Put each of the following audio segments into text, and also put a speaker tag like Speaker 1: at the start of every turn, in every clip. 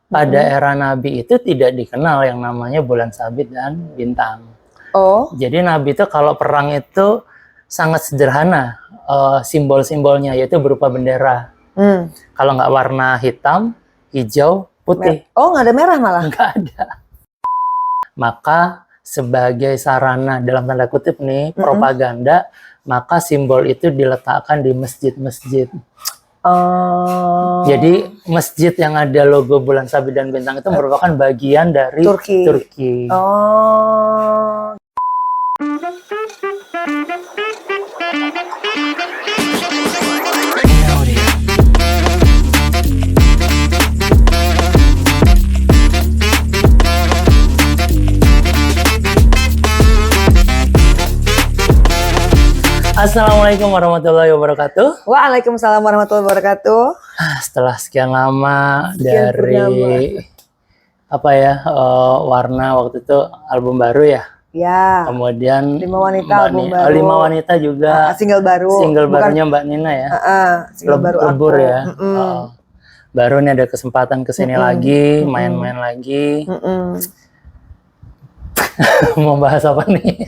Speaker 1: pada era Nabi itu tidak dikenal yang namanya bulan sabit dan bintang.
Speaker 2: Oh.
Speaker 1: Jadi Nabi itu kalau perang itu sangat sederhana simbol-simbolnya, yaitu berupa bendera. Kalau nggak warna hitam, hijau, putih.
Speaker 2: Oh, nggak ada merah malah?
Speaker 1: Nggak ada. Maka sebagai sarana dalam tanda kutip nih propaganda, maka simbol itu diletakkan di masjid-masjid. Jadi masjid yang ada logo bulan sabit dan bintang itu merupakan bagian dari Turki. Assalamualaikum warahmatullahi wabarakatuh.
Speaker 2: Waalaikumsalam warahmatullahi wabarakatuh.
Speaker 1: Setelah sekian lama dari warna waktu itu album baru ya.
Speaker 2: Ya.
Speaker 1: Kemudian
Speaker 2: 5 wanita album baru.
Speaker 1: 5 wanita juga.
Speaker 2: Single baru.
Speaker 1: Single barunya Mbak Nina ya.
Speaker 2: Single baru
Speaker 1: Lebur ya. Baru nih ada kesempatan kesini lagi, main-main lagi. Mau bahas apa nih?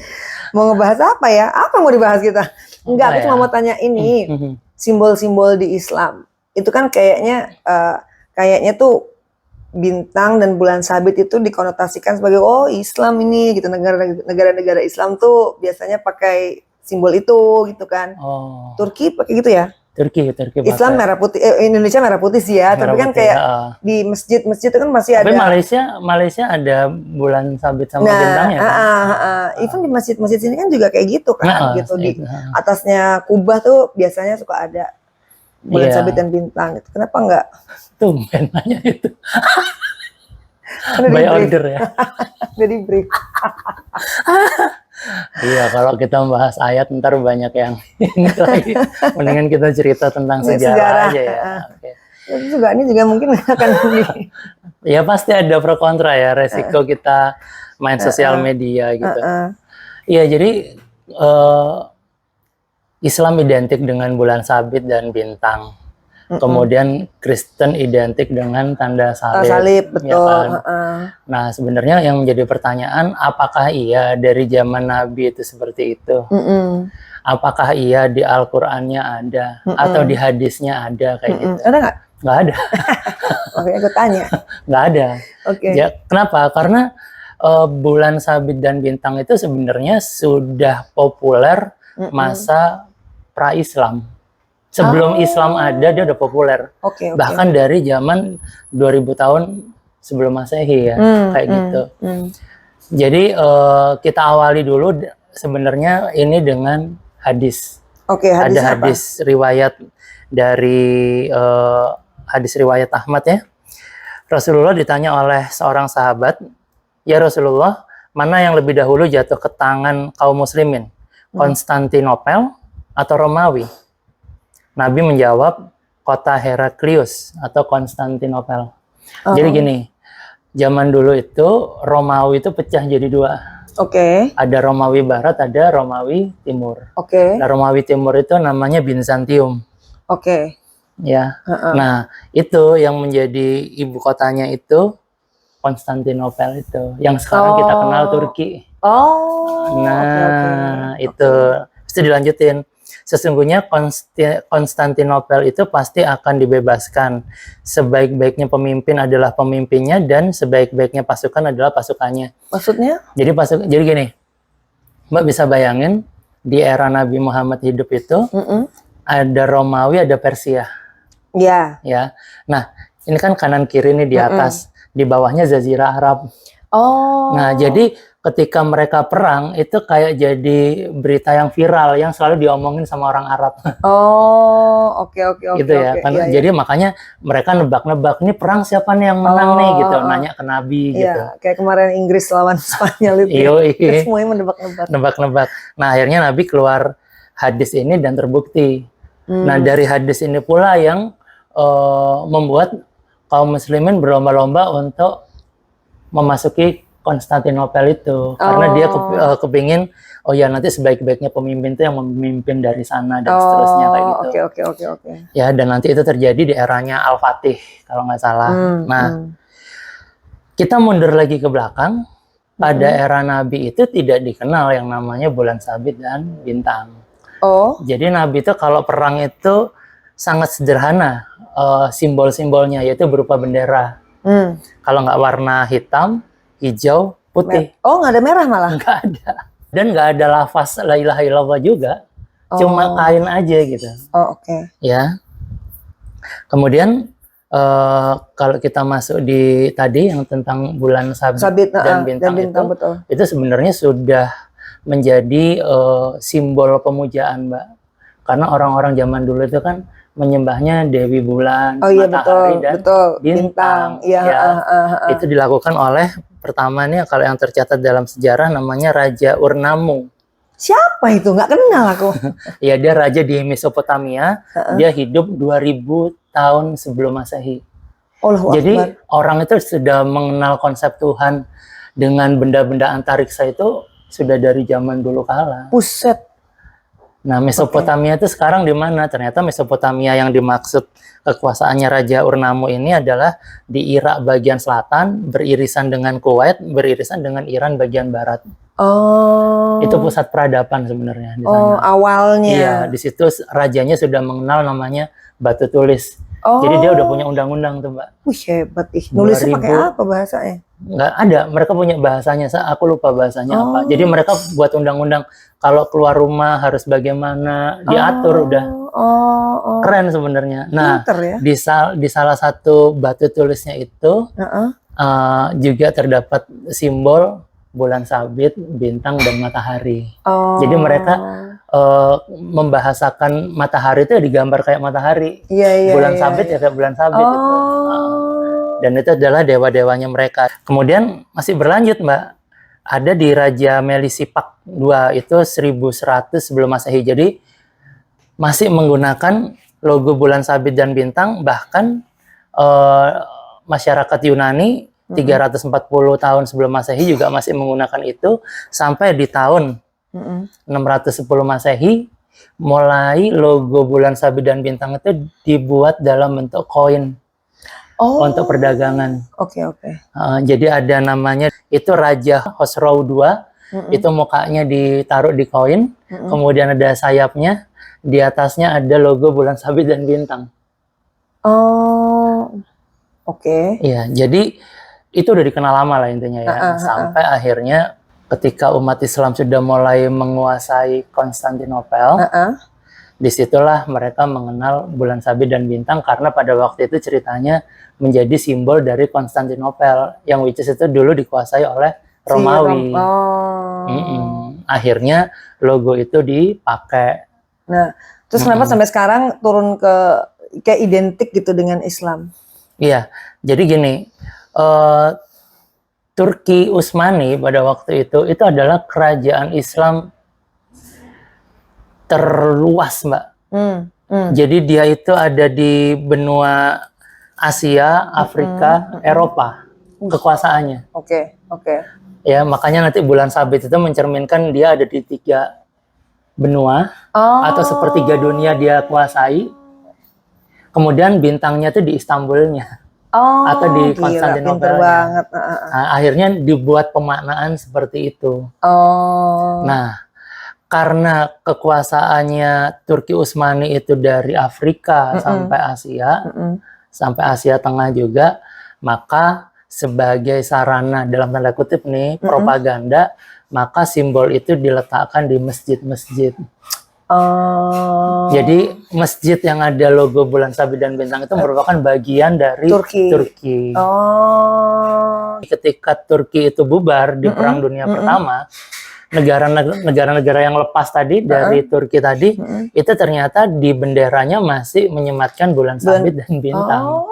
Speaker 2: Mau ngebahas apa ya? Apa yang mau dibahas kita? Enggak, aku cuma mau tanya ini. Simbol-simbol di Islam. Itu kan kayaknya tuh bintang dan bulan sabit itu dikonotasikan sebagai Islam ini gitu. Negara-negara Islam tuh biasanya pakai simbol itu gitu kan. Turki pakai gitu ya?
Speaker 1: Turki
Speaker 2: Islam merah putih, Indonesia merah putih sih ya, tapi kan kayak di masjid-masjid itu kan masih ada.
Speaker 1: Tapi Malaysia ada bulan sabit sama bintangnya kan?
Speaker 2: Even di masjid-masjid sini kan juga kayak gitu kan, gitu di atasnya kubah tuh biasanya suka ada bulan sabit dan bintang. Itu kenapa enggak?
Speaker 1: Tumben nanya itu. By order ya.
Speaker 2: Jadi brief.
Speaker 1: Iya, kalau kita membahas ayat ntar banyak yang ini lagi. Mendingan kita cerita tentang sejarah aja ya.
Speaker 2: Ini juga mungkin akan
Speaker 1: ya pasti ada pro kontra ya, resiko kita main sosial media gitu. Iya, jadi Islam identik dengan bulan sabit dan bintang. Kemudian Kristen identik dengan tanda salib,
Speaker 2: betul.
Speaker 1: Ya kan? Nah, sebenarnya yang menjadi pertanyaan, apakah iya dari zaman Nabi itu seperti itu? Apakah iya di Al-Qur'annya ada atau di hadisnya ada kayak gitu?
Speaker 2: Ada nggak?
Speaker 1: Nggak ada.
Speaker 2: Oke, aku tanya.
Speaker 1: Nggak ada.
Speaker 2: Oke.
Speaker 1: Ya, kenapa? Karena bulan sabit dan bintang itu sebenarnya sudah populer masa pra-Islam. Sebelum Islam ada, dia udah populer. Bahkan dari zaman 2000 tahun sebelum Masehi ya, kayak gitu. Jadi kita awali dulu sebenarnya ini dengan hadis. Ada hadis riwayat dari hadis riwayat Ahmad ya. Rasulullah ditanya oleh seorang sahabat, "Ya Rasulullah, mana yang lebih dahulu jatuh ke tangan kaum muslimin? Konstantinopel atau Romawi?" Nabi menjawab, kota Heraklius atau Konstantinopel. Jadi gini, zaman dulu itu Romawi itu pecah jadi 2. Ada Romawi Barat, ada Romawi Timur. Nah, Romawi Timur itu namanya Bizantium. Ya. Nah, itu yang menjadi ibu kotanya itu Konstantinopel itu, yang sekarang kita kenal Turki. Itu dilanjutin. Sesungguhnya Konstantinopel itu pasti akan dibebaskan. Sebaik-baiknya pemimpin adalah pemimpinnya dan sebaik-baiknya pasukan adalah pasukannya.
Speaker 2: Maksudnya?
Speaker 1: Jadi gini, Mbak bisa bayangin di era Nabi Muhammad hidup itu ada Romawi, ada Persia.
Speaker 2: Ya.
Speaker 1: Nah, ini kan kanan kiri nih di atas, di bawahnya Jazirah Arab. Nah, jadi ketika mereka perang itu kayak jadi berita yang viral yang selalu diomongin sama orang Arab. Gitu ya. Jadi makanya mereka nebak-nebak nih perang siapa nih yang menang nih gitu, nanya ke Nabi gitu.
Speaker 2: Kayak kemarin Inggris lawan Spanyol itu. Semuanya
Speaker 1: Nebak-nebak. Nah, akhirnya Nabi keluar hadis ini dan terbukti. Nah, dari hadis ini pula yang membuat kaum muslimin berlomba-lomba untuk memasuki Konstantinopel itu, karena dia kepingin nanti sebaik-baiknya pemimpin itu yang memimpin dari sana dan seterusnya kayak gitu.
Speaker 2: Oke.
Speaker 1: Ya, dan nanti itu terjadi di eranya Al-Fatih kalau nggak salah. Kita mundur lagi ke belakang, pada era Nabi itu tidak dikenal yang namanya bulan sabit dan bintang.
Speaker 2: Oh.
Speaker 1: Jadi Nabi itu kalau perang itu sangat sederhana simbol-simbolnya, yaitu berupa bendera. Kalau nggak warna hitam, hijau, putih.
Speaker 2: Oh, nggak ada merah malah?
Speaker 1: Nggak ada. Dan nggak ada lafaz la ilaha illallah juga. Cuma kain aja gitu.
Speaker 2: Oh, oke.
Speaker 1: Ya. Kemudian kalau kita masuk di tadi yang tentang bulan sabit dan bintang,
Speaker 2: betul.
Speaker 1: itu sebenarnya sudah menjadi simbol pemujaan, Mbak. Karena orang-orang zaman dulu itu kan menyembahnya Dewi Bulan, matahari, dan bintang.
Speaker 2: Iya.
Speaker 1: Itu dilakukan oleh pertama nih, kalau yang tercatat dalam sejarah namanya Raja Urnamu.
Speaker 2: Siapa itu? Nggak kenal aku.
Speaker 1: Ya, dia raja di Mesopotamia. Dia hidup 2000 tahun sebelum Masehi. Jadi orang itu sudah mengenal konsep Tuhan dengan benda-benda antariksa itu sudah dari zaman dulu kala.
Speaker 2: Buset.
Speaker 1: Nah, Mesopotamia itu sekarang di mana? Ternyata Mesopotamia yang dimaksud kekuasaannya Raja Urnamu ini adalah di Irak bagian selatan, beririsan dengan Kuwait, beririsan dengan Iran bagian barat.
Speaker 2: Oh.
Speaker 1: Itu pusat peradaban sebenarnya di sana.
Speaker 2: Oh, awalnya.
Speaker 1: Iya, di situ rajanya sudah mengenal namanya batu tulis. Jadi dia udah punya undang-undang tuh, Mbak.
Speaker 2: Wih, hebat ih. Nulisnya pakai apa bahasanya?
Speaker 1: Nggak ada, mereka punya bahasanya. Aku lupa bahasanya apa. Jadi mereka buat undang-undang kalau keluar rumah harus bagaimana, diatur udah. Keren sebenarnya. Nah,
Speaker 2: ya?
Speaker 1: di salah satu batu tulisnya itu juga terdapat simbol bulan sabit, bintang, dan matahari. Jadi mereka membahasakan matahari itu digambar kayak matahari. Bulan sabit ya kayak bulan sabit. Gitu. Dan itu adalah dewa-dewanya mereka. Kemudian masih berlanjut, Mbak. Ada di Raja Melisipak II, itu 1100 sebelum Masehi. Jadi masih menggunakan logo bulan sabit dan bintang. Bahkan masyarakat Yunani 340 tahun sebelum Masehi juga masih menggunakan itu, sampai di tahun 610 Masehi mulai logo bulan sabit dan bintang itu dibuat dalam bentuk koin untuk perdagangan. Jadi ada namanya, itu Raja Khosrow II, itu mukanya ditaruh di koin, kemudian ada sayapnya, di atasnya ada logo bulan sabit dan bintang. Iya, jadi itu udah dikenal lama lah intinya ya. Sampai akhirnya ketika umat Islam sudah mulai menguasai Konstantinopel, disitulah mereka mengenal bulan sabit dan bintang, karena pada waktu itu ceritanya menjadi simbol dari Konstantinopel, yang which is itu dulu dikuasai oleh Romawi. Akhirnya logo itu dipakai.
Speaker 2: Nah, terus kenapa sampai sekarang turun ke identik gitu dengan Islam?
Speaker 1: Iya, jadi gini, Turki Utsmani pada waktu itu adalah kerajaan Islam terluas, Mbak. Jadi dia itu ada di benua Asia, Afrika, Eropa, kekuasaannya. Ya, makanya nanti bulan sabit itu mencerminkan dia ada di 3 benua, atau sepertiga dunia dia kuasai. Kemudian bintangnya itu di Istanbulnya. Atau di Konstantinopel. Nah, akhirnya dibuat pemaknaan seperti itu. Nah, karena kekuasaannya Turki Utsmani itu dari Afrika sampai Asia Tengah juga, maka sebagai sarana dalam tanda kutip nih propaganda, maka simbol itu diletakkan di masjid-masjid. Jadi masjid yang ada logo bulan sabit dan bintang itu merupakan bagian dari Turki. Ketika Turki itu bubar di Perang Dunia Pertama, negara-negara yang lepas tadi dari Turki tadi, itu ternyata di benderanya masih menyematkan bulan sabit dan bintang.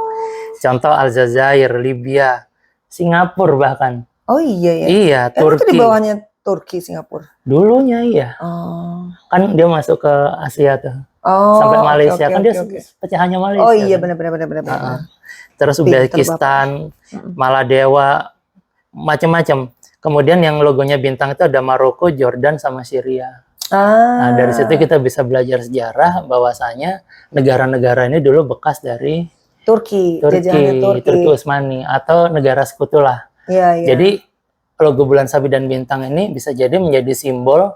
Speaker 1: Contoh Aljazair, Libya, Singapura bahkan. Iya, Turki.
Speaker 2: Itu di bawahnya Turki, Singapura?
Speaker 1: Dulunya iya. Kan dia masuk ke Asia tuh. Sampai Malaysia. Kan dia pecahannya Malaysia.
Speaker 2: Iya, benar.
Speaker 1: Terus Uzbekistan, Maladewa, macam-macam. Kemudian yang logonya bintang itu ada Maroko, Jordan, sama Syria. Nah, dari situ kita bisa belajar sejarah bahwasanya negara-negara ini dulu bekas dari Turki Utsmani atau negara sekutu lah.
Speaker 2: Iya, iya.
Speaker 1: Jadi logo bulan sabit dan bintang ini bisa jadi menjadi simbol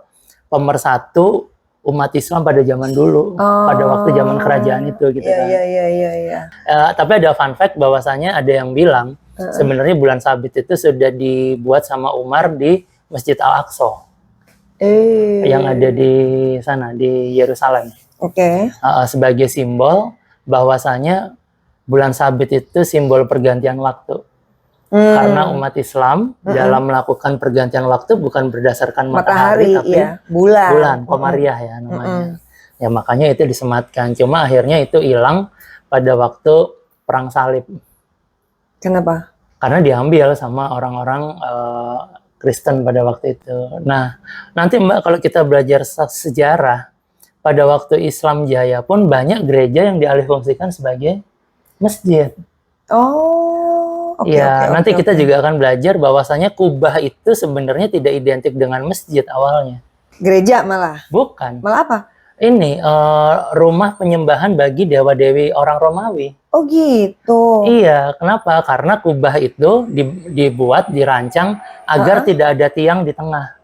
Speaker 1: pemersatu umat Islam pada zaman dulu, pada waktu zaman kerajaan itu gitu
Speaker 2: Iya,
Speaker 1: kan.
Speaker 2: iya.
Speaker 1: Tapi ada fun fact bahwasanya ada yang bilang sebenarnya bulan sabit itu sudah dibuat sama Umar di Masjid Al-Aqsa yang ada di sana di Yerusalem.
Speaker 2: Oke.
Speaker 1: Sebagai simbol bahwasanya bulan sabit itu simbol pergantian waktu. Karena umat Islam dalam melakukan pergantian waktu bukan berdasarkan matahari tapi
Speaker 2: iya. Bulan.
Speaker 1: Komariah ya namanya. Ya makanya itu disematkan. Cuma akhirnya itu hilang pada waktu perang salib.
Speaker 2: Kenapa?
Speaker 1: Karena diambil sama orang-orang Kristen pada waktu itu. Nah, nanti Mbak kalau kita belajar sejarah, pada waktu Islam Jaya pun banyak gereja yang dialihfungsikan sebagai masjid. Nanti kita juga akan belajar bahwasanya kubah itu sebenarnya tidak identik dengan masjid awalnya.
Speaker 2: Gereja malah?
Speaker 1: Bukan.
Speaker 2: Malah apa?
Speaker 1: Ini rumah penyembahan bagi dewa-dewi orang Romawi.
Speaker 2: Oh gitu.
Speaker 1: Iya, kenapa? Karena kubah itu dibuat, dirancang agar tidak ada tiang di tengah.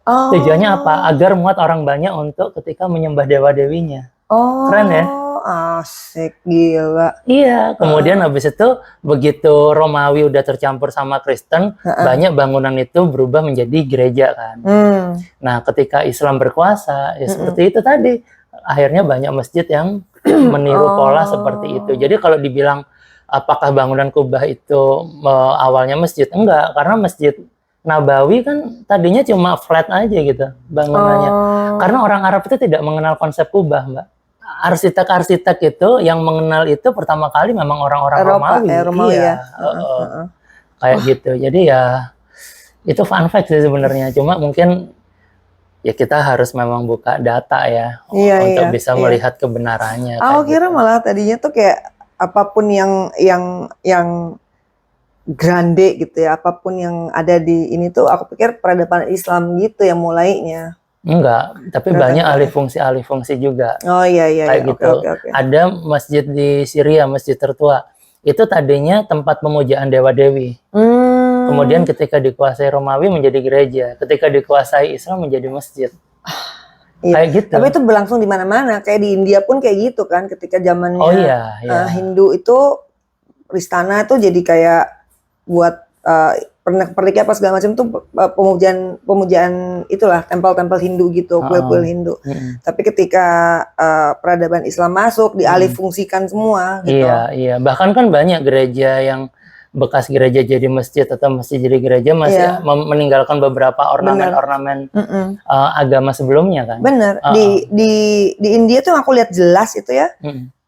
Speaker 1: Tujuannya apa? Agar muat orang banyak untuk ketika menyembah dewa-dewinya. Keren ya?
Speaker 2: Asik, gila.
Speaker 1: Iya, kemudian habis itu begitu Romawi udah tercampur sama Kristen, banyak bangunan itu berubah menjadi gereja kan. Nah, ketika Islam berkuasa, ya seperti itu tadi. Akhirnya banyak masjid yang meniru pola seperti itu. Jadi kalau dibilang apakah bangunan Kubah itu awalnya masjid? Enggak, karena Masjid Nabawi kan tadinya cuma flat aja gitu bangunannya. Karena orang Arab itu tidak mengenal konsep Kubah, Mbak. Arsitek-arsitek itu yang mengenal itu pertama kali memang orang-orang Romawi.
Speaker 2: Romawi
Speaker 1: iya,
Speaker 2: ya.
Speaker 1: Kayak gitu. Jadi ya itu fun fact sih sebenarnya. Cuma mungkin ya kita harus memang buka data ya untuk bisa melihat kebenarannya.
Speaker 2: Aku kira malah tadinya tuh kayak apapun yang grande gitu ya, apapun yang ada di ini tuh aku pikir peradaban Islam gitu yang mulainya.
Speaker 1: Enggak, tapi banyak alih fungsi juga.
Speaker 2: Oh iya.
Speaker 1: Kayak gitu.
Speaker 2: Okay.
Speaker 1: Ada masjid di Syria, masjid tertua. Itu tadinya tempat pemujaan dewa-dewi. Kemudian ketika dikuasai Romawi menjadi gereja, ketika dikuasai Islam menjadi masjid. Kayak gitu.
Speaker 2: Tapi itu berlangsung di mana-mana. Kayak di India pun kayak gitu kan. Ketika zamannya Hindu itu istana tuh jadi kayak buat pernikahan apa segala macam tuh pemujaan itulah tempel-tempel Hindu gitu, kuil-kuil Hindu. Tapi ketika peradaban Islam masuk dialihfungsikan semua gitu.
Speaker 1: Iya. Bahkan kan banyak gereja yang bekas gereja jadi masjid atau masjid jadi gereja masih meninggalkan beberapa ornamen-ornamen agama sebelumnya kan.
Speaker 2: Bener. Di India tuh aku lihat jelas itu ya.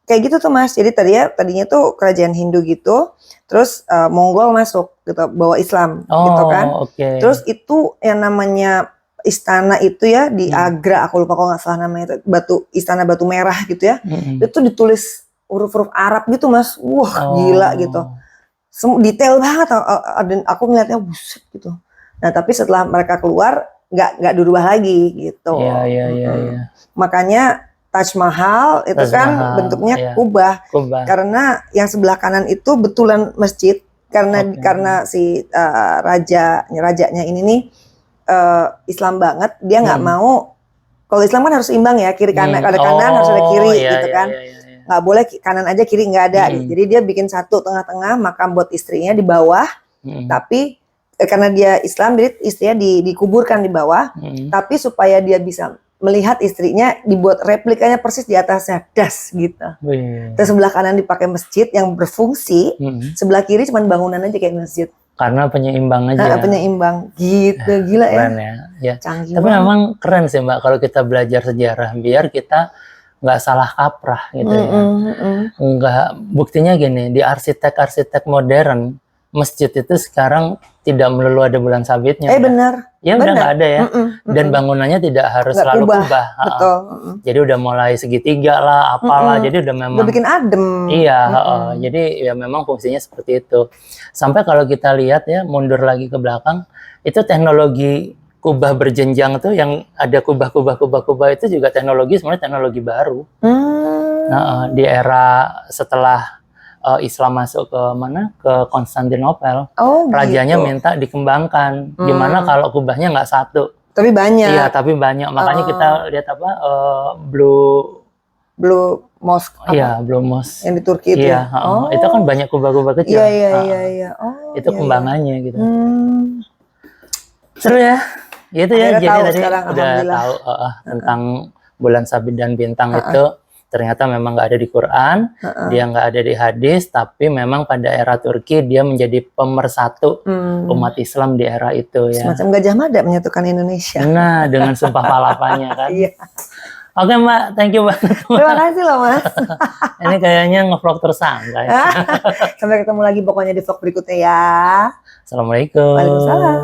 Speaker 2: Kayak gitu tuh Mas. Jadi tadinya tuh kerajaan Hindu gitu. Terus Mongol masuk gitu, bawa Islam gitu kan. Terus itu yang namanya istana itu ya di Agra, aku lupa kalau nggak salah namanya itu, istana batu merah gitu ya. Itu ditulis huruf-huruf Arab gitu Mas. Wah, gila gitu. Detail banget, dan aku ngeliatnya buset gitu. Nah tapi setelah mereka keluar nggak dirubah lagi gitu.
Speaker 1: Iya.
Speaker 2: Makanya Taj Mahal itu kan bentuknya kubah. Karena yang sebelah kanan itu betulan masjid karena si rajanya ini nih Islam banget, dia nggak mau. Kalau Islam kan harus imbang ya, kiri kanan ada kanan harus ada kiri gitu kan. Nggak boleh kanan aja kiri nggak ada. Jadi dia bikin satu tengah-tengah, makam buat istrinya di bawah. Tapi karena dia Islam, jadi istrinya dikuburkan di bawah. Tapi supaya dia bisa melihat istrinya, dibuat replikanya persis di atasnya, das gitu. Terus sebelah kanan dipakai masjid yang berfungsi, sebelah kiri cuma bangunan aja kayak masjid.
Speaker 1: Karena penyeimbang aja.
Speaker 2: Penyeimbang gitu, gila ya.
Speaker 1: Keren ya.
Speaker 2: Canggih
Speaker 1: tapi
Speaker 2: banget.
Speaker 1: memang keren sih Mbak kalau kita belajar sejarah, biar kita nggak salah kaprah gitu ya. Nggak, buktinya gini, di arsitek-arsitek modern, masjid itu sekarang tidak melulu ada bulan sabitnya.
Speaker 2: Benar.
Speaker 1: Ya udah nggak ada ya. Dan bangunannya tidak harus selalu kubah.
Speaker 2: Betul.
Speaker 1: Jadi udah mulai segitiga lah, apalah. Jadi udah memang.
Speaker 2: Udah bikin adem.
Speaker 1: Iya. Jadi ya memang fungsinya seperti itu. Sampai kalau kita lihat ya, mundur lagi ke belakang, itu teknologi kubah berjenjang tuh yang ada kubah itu juga teknologi sebenarnya teknologi baru. Nah, di era setelah Islam masuk ke mana? Ke Konstantinopel.
Speaker 2: Oh,
Speaker 1: Rajanya
Speaker 2: gitu.
Speaker 1: minta dikembangkan. Gimana kalau kubahnya nggak satu?
Speaker 2: Tapi banyak.
Speaker 1: Iya, tapi banyak. Makanya kita lihat apa? Blue
Speaker 2: Mosque apa?
Speaker 1: Iya, Blue Mosque.
Speaker 2: Yang di Turki itu.
Speaker 1: Iya,
Speaker 2: Oh.
Speaker 1: itu kan banyak kubah-kubah kecil.
Speaker 2: Iya. Oh,
Speaker 1: Itu
Speaker 2: iya,
Speaker 1: kembangannya gitu.
Speaker 2: iya.
Speaker 1: Seru ya. Gitu ya.
Speaker 2: Akhirnya
Speaker 1: Jadi
Speaker 2: tahu
Speaker 1: tadi
Speaker 2: sekarang,
Speaker 1: udah
Speaker 2: alhamdulillah.
Speaker 1: tahu tentang bulan sabit dan bintang itu ternyata memang nggak ada di Quran, dia nggak ada di hadis, tapi memang pada era Turki dia menjadi pemersatu umat Islam di era itu ya.
Speaker 2: Semacam Gajah Mada menyatukan Indonesia.
Speaker 1: Nah, dengan sumpah palapanya kan.
Speaker 2: Iya.
Speaker 1: Oke Mbak, thank you banget.
Speaker 2: Terima kasih loh Mas.
Speaker 1: Ini kayaknya ngevlog tersantai.
Speaker 2: Sampai ketemu lagi pokoknya di vlog berikutnya ya.
Speaker 1: Assalamualaikum.
Speaker 2: Waalaikumsalam.